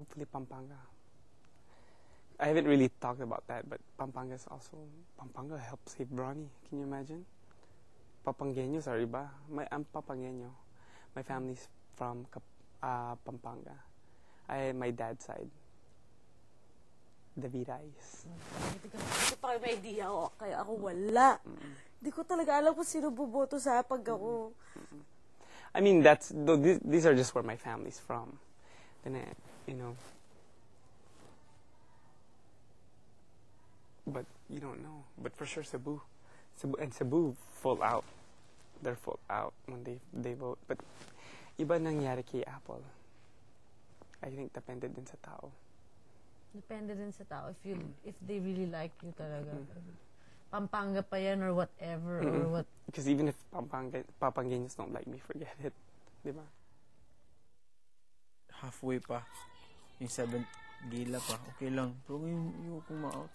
Hopefully Pampanga. I haven't really talked about that, but Pampanga helped save Bronny. Can you imagine? Papanggenyos are iba. I'm Papanggenyo. My family's from Pampanga. My dad's side. Davirais. Hindi ko pa may idea ako. Kaya ako wala. Hindi ko talaga alam kung sino buboto sa pag ako. I mean, these are just where my family's from. Then, you know. But you don't know. But for sure, Cebu full out. They're full out when they vote. But iba nangyari kay Apple. I think depende din sa tao. Depende din sa tao if they really like you talaga. Pampanga pa yan or whatever or what. Because even if Papanggenyos don't like me, forget it. Diba? Halfway pa. Yung 7th gila pa. Okay lang. Pero yung kung ma-out.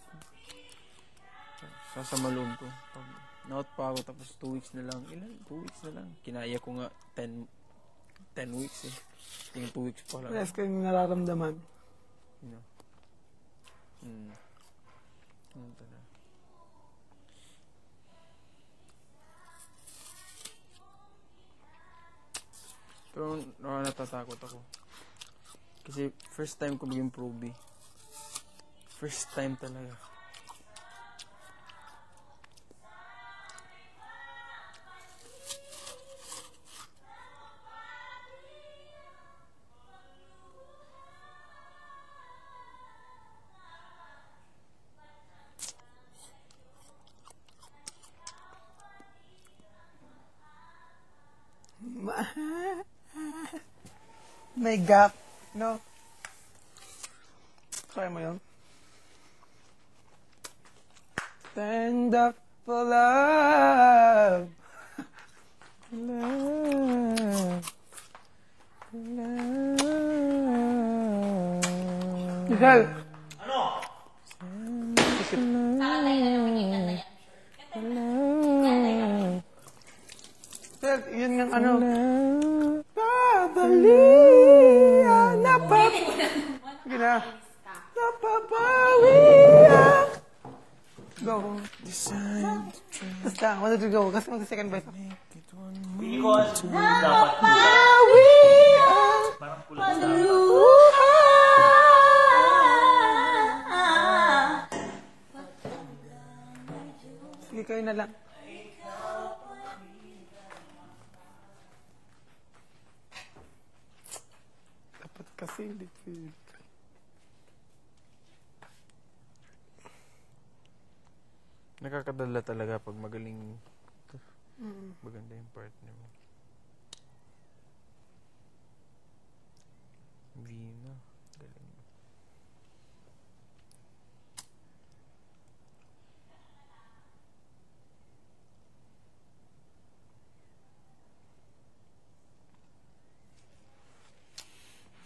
Sasama loob ko. Pag na-out pa ako tapos 2 weeks na lang. 2 weeks na lang. Kinaya ko nga 10 weeks eh. Yung 2 weeks pa lang. Yes, kayong nararamdaman. You know. Ano talaga. Pero natatakot ako. Kasi first time ko maging proby. First time talaga. May gap, no? Kaya mo yun? Stand up for love. Love. Love. Giselle! Ano? Sir, yun ng ano? Babalian, Sige na. Napapawian. Go. Basta, 1, 2, 3, go. Kasi mag-second verse. Hindi ko dapat parang pulas na. Sige, kayo na lang. Dapat kasi liquid. Nakakadala talaga pag magaling maganda yung partner mo. Vina, galing.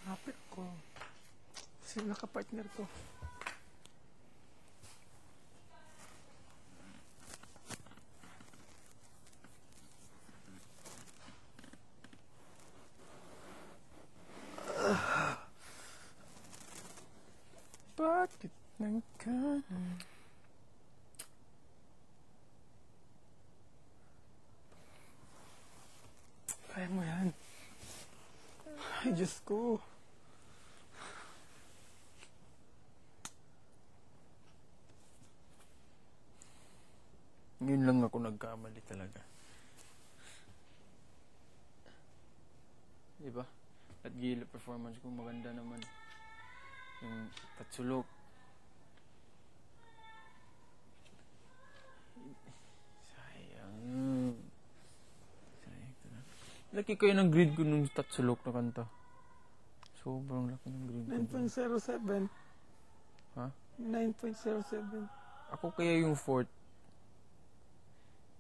Hapit ko. Sino nakapartner ko? Bakit nang kanan? Kaya mo yan. Ay, Diyos ko. Ngayon lang ako nagkamali talaga. Diba? At gila performance ko maganda naman. Yung tatsulok. Sayang. Sayang talaga. Laki kayo ng grade ko nung tatsulok na kanta. Sobrang laki ng grade ko. 9.07. Ha? 9.07. Ako kaya yung 4th.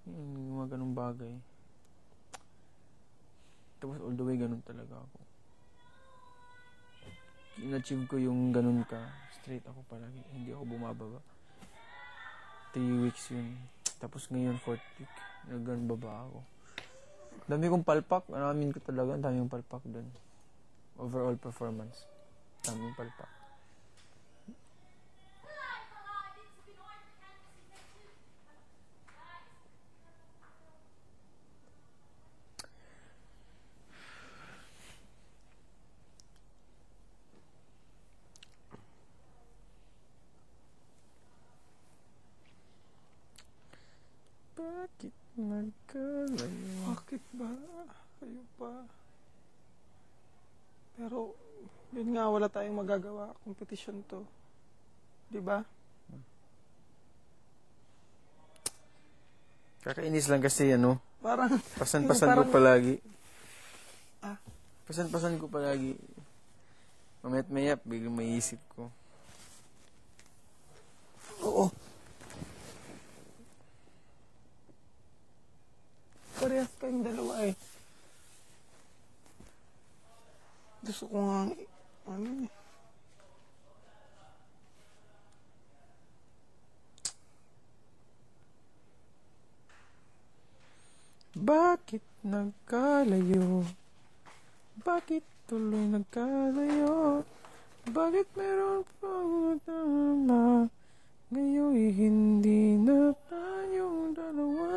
Yung mga ganung bagay. Tapos all the way ganun talaga ako. In-achieve ko yung ganun ka. Straight ako palagi. Hindi ako bumababa. 3 weeks yun. Tapos ngayon 4th week. Nagganun baba ako. Dami kong palpak. Anamin ko talaga. Dami yung palpak dun. Overall performance. paltam, yung palpak. Bakit nagkalayo? Bakit ba? Kayo pa. Pero, yun nga, wala tayong magagawa. Competition to. Di ba? Kakainis lang kasi Parang, pasan-pasan ko parang- palagi. Ah. Pasan-pasan ko palagi. Mamayat mayap, biglang maiisip ko. oo. Parehas kayong dalawa eh. Gusto ko nga, eh. Bakit nagkalayo? Bakit tuloy nagkalayo? Bakit meron pang natama? Ngayon'y hindi na tayong dalawa.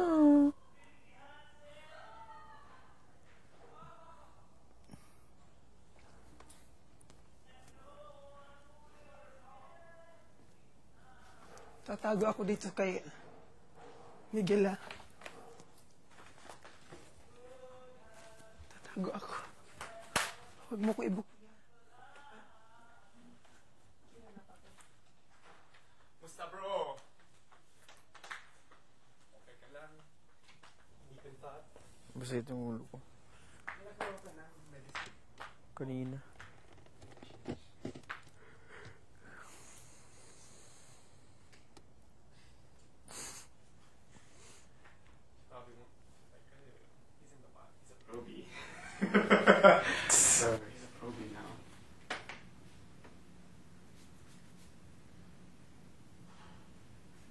Tatago ako dito kay Miguel, ah. Tatago ako. Huwag mo ko ibuk. Musta bro? Okay ka lang? Hindi pintat? Basta itong ulo ko. Nagkaroon ka na medicine? Kanina. Sabi mo, he's in the back. He's a probie. So, he's a probie now.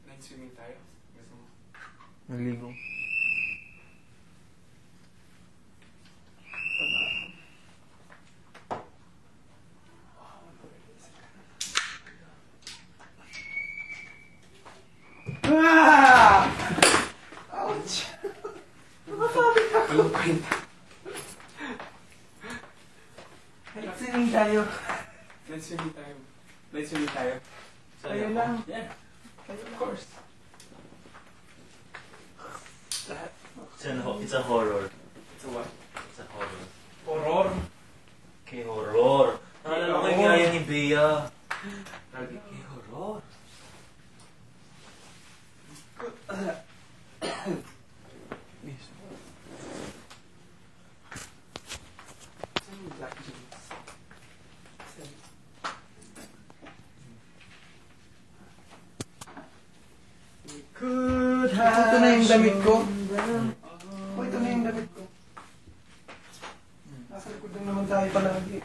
Night swimming tayo? Gusto mo? Naligo. Ah! Ouch! Walang kwenta. Night swimming tayo. Night swimming tayo. Night swimming tayo. Kayo lang. Yeah. Kayo of course. It's a horror. It's a what? It's a horror. Horror? Kay horror. Naalala ko yung yaya ni Bea. Lagi kay horror. Saan yung black jeans? Saan? We could Ito na yung damit ko. Oh, ito na yung damit ko. Nasa likod lang naman tayo palagi.